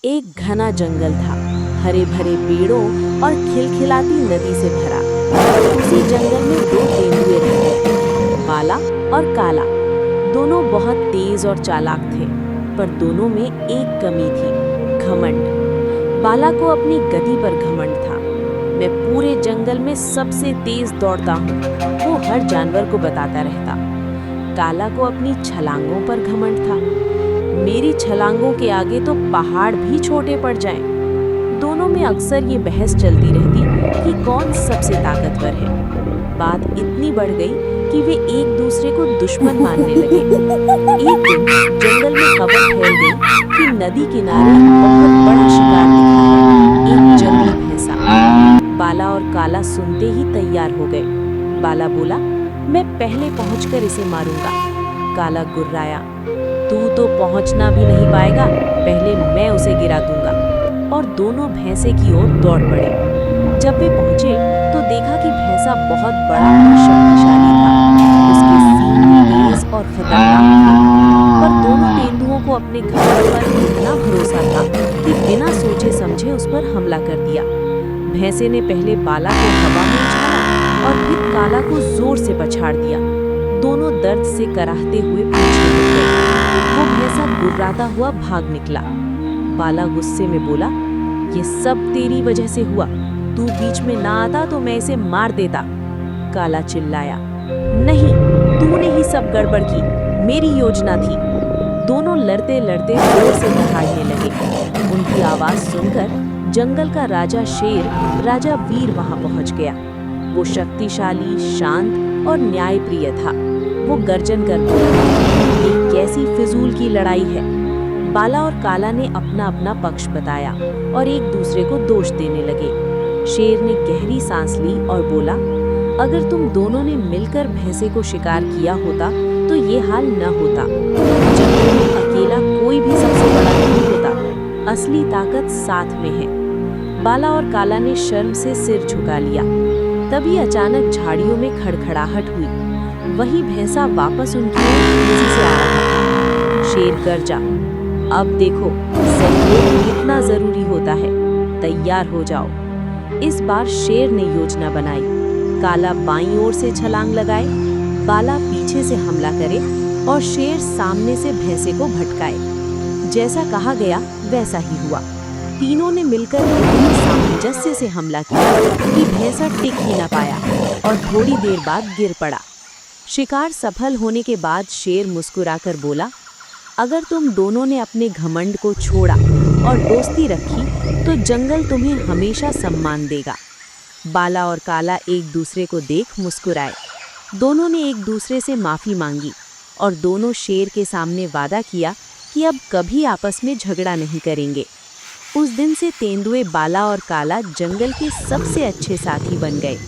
एक घना जंगल था, हरे भरे पेड़ों और खिलखिलाती नदी से भरा। उसी जंगल में दो तेंदुए रहते थे, बाला और काला। दोनों बहुत तेज और चालाक थे, पर दोनों में एक कमी थी, घमंड। बाला को अपनी गति पर घमंड था। मैं पूरे जंगल में सबसे तेज दौड़ता हूँ, वो हर जानवर को बताता रहता। काला को अपनी छलांगों पर घमंड था। मेरी छलांगों के आगे तो पहाड़ भी छोटे पड़ जाएं। दोनों में अक्सर ये बहस चलती रहती कि कौन सबसे ताकतवर है। बात इतनी बढ़ गई कि वे एक दूसरे को दुश्मन मानने लगे। एक दिन जंगल में खबर फैल गई कि नदी किनारे एक बहुत बड़ा शिकार दिखा है, एक जंगली भैंसा। बाला और काला सुनते ही तैयार हो गए। बाला बोला, मैं पहले पहुंचकर इसे मारूंगा। काला गुर्राया, तू तो पहुंचना भी नहीं पाएगा, पहले मैं उसे गिरा दूंगा। और दोनों भैंसे की ओर दौड़ पड़े। जब वे पहुंचे तो देखा कि भैंसा बहुत बड़ा और शक्तिशाली था। उसके सींग तेज और खतरनाक थे। पर दोनों तेंदुओं को अपने घमंड पर इतना भरोसा था कि बिना सोचे समझे उस पर हमला कर दिया। भैंसे ने पहले बाला को हवा में उछाला और फिर काला को जोर से पछाड़ दिया। दोनों दर्द से कराहते हुए पीछे मुड़ गए। वो भैंसा गुर्राता हुआ भाग निकला। बाला गुस्से में बोला, ये सब तेरी वजह से हुआ, तू बीच में ना आता तो मैं इसे मार देता। काला चिल्लाया, नहीं, तूने ही सब गड़बड़ की, मेरी योजना थी। दोनों लड़ते लड़ते जोर से दहाड़ने लगे। उनकी आवाज सुनकर जंगल का राजा शेर, राजा वीर वहां पहुंच गया। वो शक्तिशाली, शांत और न्यायप्रिय था। वो गर्जन कर बोला, ये कैसी फिजूल की लड़ाई है। बाला और काला ने अपना अपना पक्ष बताया और एक दूसरे को दोष देने लगे। शेर ने गहरी सांस ली और बोला, अगर तुम दोनों ने मिलकर भैंसे को शिकार किया होता तो ये हाल न होता। जंगल में अकेला कोई भी सबसे बड़ा नहीं होता, असली ताकत साथ में है। बाला और काला ने शर्म से सिर झुका लिया। तभी अचानक झाड़ियों में खड़खड़ाहट हुई। वही भैंसा वापस उनकी ओर तेजी से आ रहा था। शेर गरजा, अब देखो सहयोग कितना जरूरी होता है, तैयार हो जाओ। इस बार शेर ने योजना बनाई। काला बाईं ओर से छलांग लगाए, बाला पीछे से हमला करे और शेर सामने से भैंसे को भटकाए। जैसा कहा गया वैसा ही हुआ। तीनों ने मिलकर इतनी सामंजस्य से हमला किया कि भैंसा टिक ही न पाया और थोड़ी देर बाद गिर पड़ा। शिकार सफल होने के बाद शेर मुस्कुराकर बोला, अगर तुम दोनों ने अपने घमंड को छोड़ा और दोस्ती रखी तो जंगल तुम्हें हमेशा सम्मान देगा। बाला और काला एक दूसरे को देख मुस्कुराए। दोनों ने एक दूसरे से माफ़ी मांगी और दोनों शेर के सामने वादा किया कि अब कभी आपस में झगड़ा नहीं करेंगे। उस दिन से तेंदुए बाला और काला जंगल के सबसे अच्छे साथी बन गए।